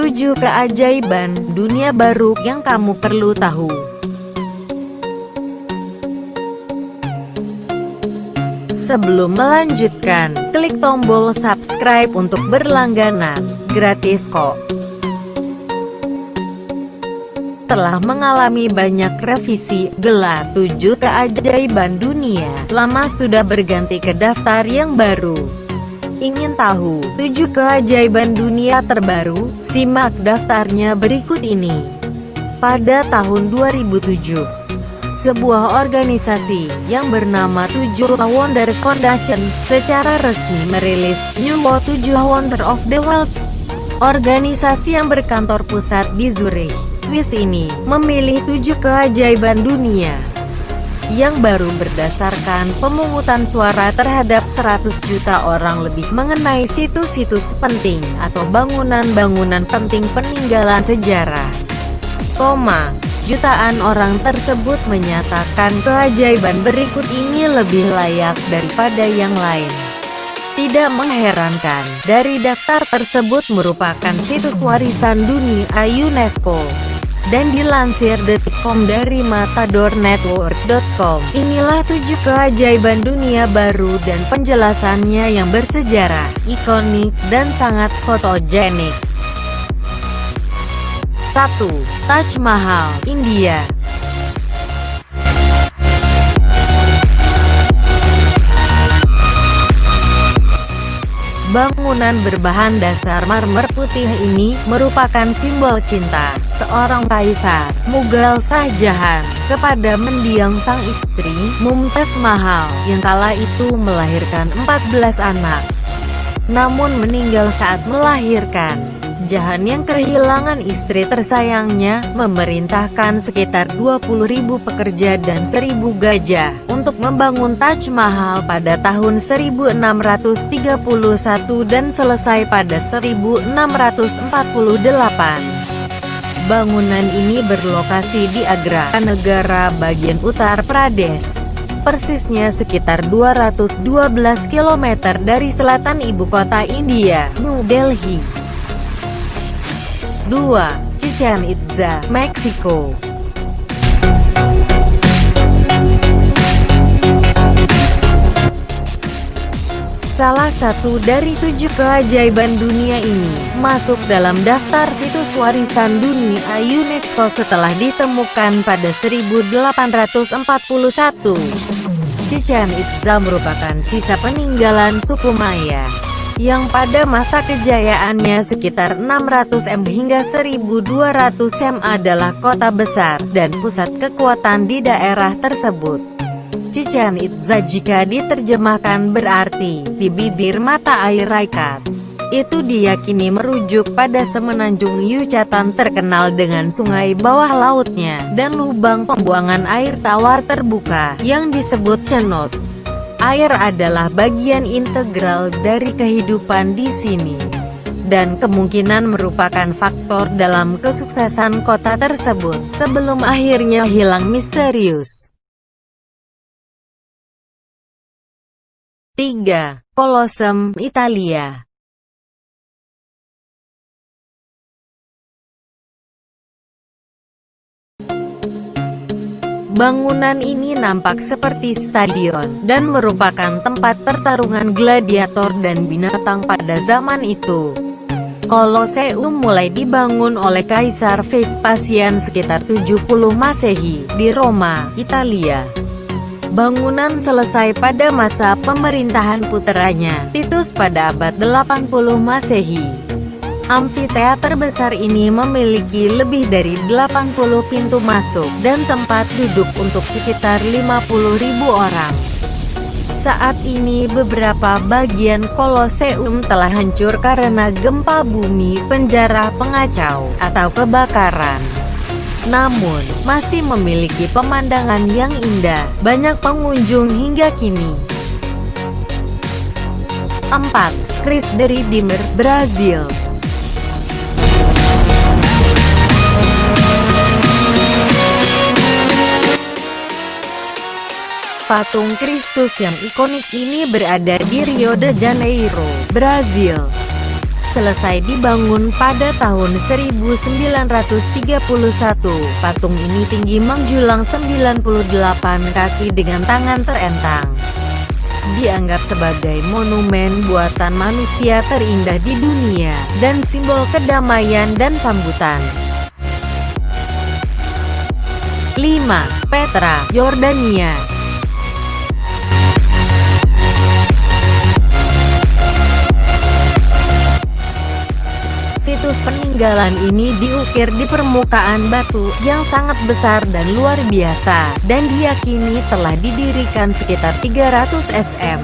7 keajaiban dunia baru yang kamu perlu tahu. Sebelum melanjutkan, klik tombol subscribe untuk berlangganan. Gratis kok. Telah mengalami banyak revisi, gelar 7 keajaiban dunia lama sudah berganti ke daftar yang baru. Ingin tahu 7 keajaiban dunia terbaru? Simak daftarnya berikut ini. Pada tahun 2007, sebuah organisasi yang bernama 7 Wonder Foundation secara resmi merilis New World 7 Wonder of the World. Organisasi yang berkantor pusat di Zurich, Swiss ini memilih 7 keajaiban dunia yang baru berdasarkan pemungutan suara terhadap 100 juta orang lebih mengenai situs-situs penting atau bangunan-bangunan penting peninggalan sejarah. Jutaan orang tersebut menyatakan keajaiban berikut ini lebih layak daripada yang lain. Tidak mengherankan, dari daftar tersebut merupakan situs warisan dunia UNESCO. Dan dilansir Detik.com dari matadornetwork.com, inilah 7 keajaiban dunia baru dan penjelasannya yang bersejarah, ikonik, dan sangat fotogenik. 1. Taj Mahal, India. Bangunan berbahan dasar marmer putih ini merupakan simbol cinta seorang kaisar Mughal Shah Jahan kepada mendiang sang istri Mumtaz Mahal yang kala itu melahirkan 14 anak. Namun meninggal saat melahirkan. Jahan yang kehilangan istri tersayangnya memerintahkan sekitar 20.000 pekerja dan 1.000 gajah untuk membangun Taj Mahal pada tahun 1631 dan selesai pada 1648. Bangunan ini berlokasi di Agra, negara bagian Uttar Pradesh. Persisnya sekitar 212 km dari selatan ibu kota India, New Delhi. 2. Chichén Itzá, Meksiko. Salah satu dari 7 keajaiban dunia ini masuk dalam daftar situs warisan dunia UNESCO setelah ditemukan pada 1841. Chichén Itzá merupakan sisa peninggalan suku Maya yang pada masa kejayaannya sekitar 600 m hingga 1200 m adalah kota besar dan pusat kekuatan di daerah tersebut. Chichén Itzá jika diterjemahkan berarti di bibir mata air Raikat. Itu diyakini merujuk pada semenanjung Yucatan terkenal dengan sungai bawah lautnya dan lubang pembuangan air tawar terbuka yang disebut cenot. Air adalah bagian integral dari kehidupan di sini, dan kemungkinan merupakan faktor dalam kesuksesan kota tersebut, sebelum akhirnya hilang misterius. 3. Colosseum, Italia. Bangunan ini nampak seperti stadion, dan merupakan tempat pertarungan gladiator dan binatang pada zaman itu. Kolosseum mulai dibangun oleh Kaisar Vespasian sekitar 70 Masehi, di Roma, Italia. Bangunan selesai pada masa pemerintahan puteranya, Titus pada abad 80 Masehi. Amfiteater besar ini memiliki lebih dari 80 pintu masuk dan tempat duduk untuk sekitar 50.000 orang. Saat ini beberapa bagian Kolosseum telah hancur karena gempa bumi, penjara pengacau, atau kebakaran. Namun, masih memiliki pemandangan yang indah, banyak pengunjung hingga kini. 4. Cristo the Redeemer, Brazil. Patung Kristus yang ikonik ini berada di Rio de Janeiro, Brazil. selesai dibangun pada tahun 1931. Patung ini tinggi menjulang 98 kaki dengan tangan terentang. Dianggap sebagai monumen buatan manusia terindah di dunia, dan simbol kedamaian dan sambutan. 5. Petra, Yordania. Situs peninggalan ini diukir di permukaan batu yang sangat besar dan luar biasa, dan diyakini telah didirikan sekitar 300 sm.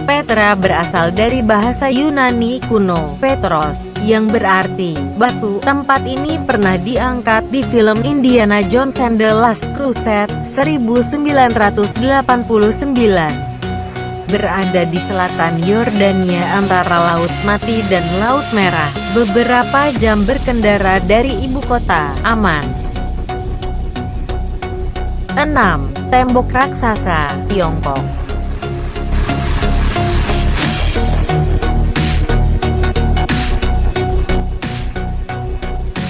Petra berasal dari bahasa Yunani kuno, Petros, yang berarti batu. Tempat ini pernah diangkat di film Indiana Jones and the Last Crusade, 1989. Berada di selatan Yordania antara Laut Mati dan Laut Merah, beberapa jam berkendara dari ibu kota, Amman. 6. Tembok Raksasa, Tiongkok.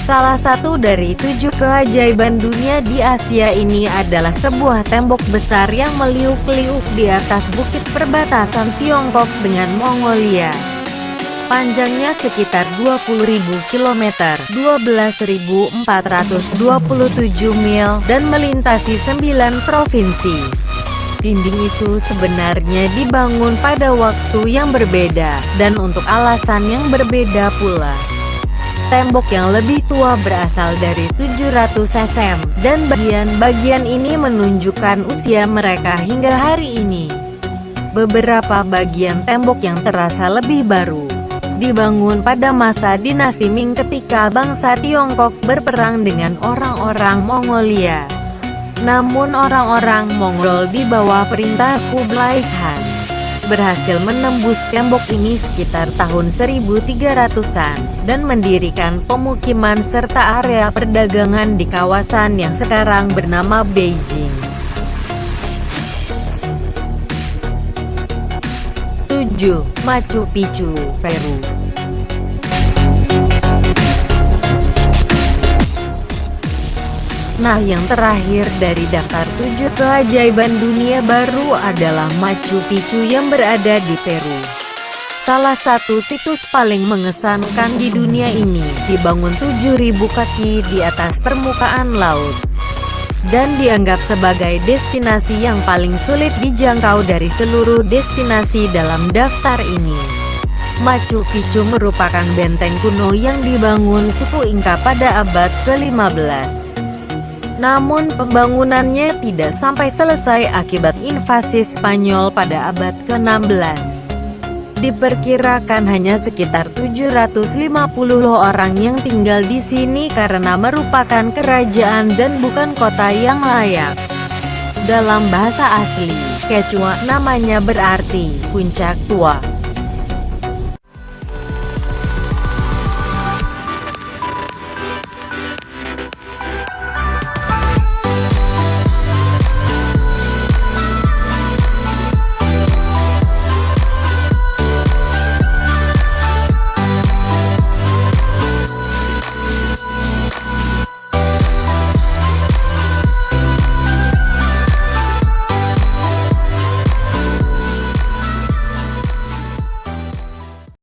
Salah satu dari 7 keajaiban dunia di Asia ini adalah sebuah tembok besar yang meliuk-liuk di atas bukit perbatasan Tiongkok dengan Mongolia. Panjangnya sekitar 20.000 km, 12.427 mil, dan melintasi 9 provinsi. Dinding itu sebenarnya dibangun pada waktu yang berbeda, dan untuk alasan yang berbeda pula. Tembok yang lebih tua berasal dari 700 cm, dan bagian-bagian ini menunjukkan usia mereka hingga hari ini. Beberapa bagian tembok yang terasa lebih baru dibangun pada masa dinasti Ming ketika bangsa Tiongkok berperang dengan orang-orang Mongolia. Namun orang-orang Mongol di bawah perintah Kublai Khan berhasil menembus tembok ini sekitar tahun 1300-an, dan mendirikan pemukiman serta area perdagangan di kawasan yang sekarang bernama Beijing. 7. Machu Picchu, Peru. Nah, yang terakhir dari daftar 7 keajaiban dunia baru adalah Machu Picchu yang berada di Peru. Salah satu situs paling mengesankan di dunia ini, dibangun 7.000 kaki di atas permukaan laut, dan dianggap sebagai destinasi yang paling sulit dijangkau dari seluruh destinasi dalam daftar ini. Machu Picchu merupakan benteng kuno yang dibangun suku Inca pada abad ke-15. Namun pembangunannya tidak sampai selesai akibat invasi Spanyol pada abad ke-16. Diperkirakan hanya sekitar 750 orang yang tinggal di sini karena merupakan kerajaan dan bukan kota yang layak. Dalam bahasa asli Quechua, namanya berarti puncak tua.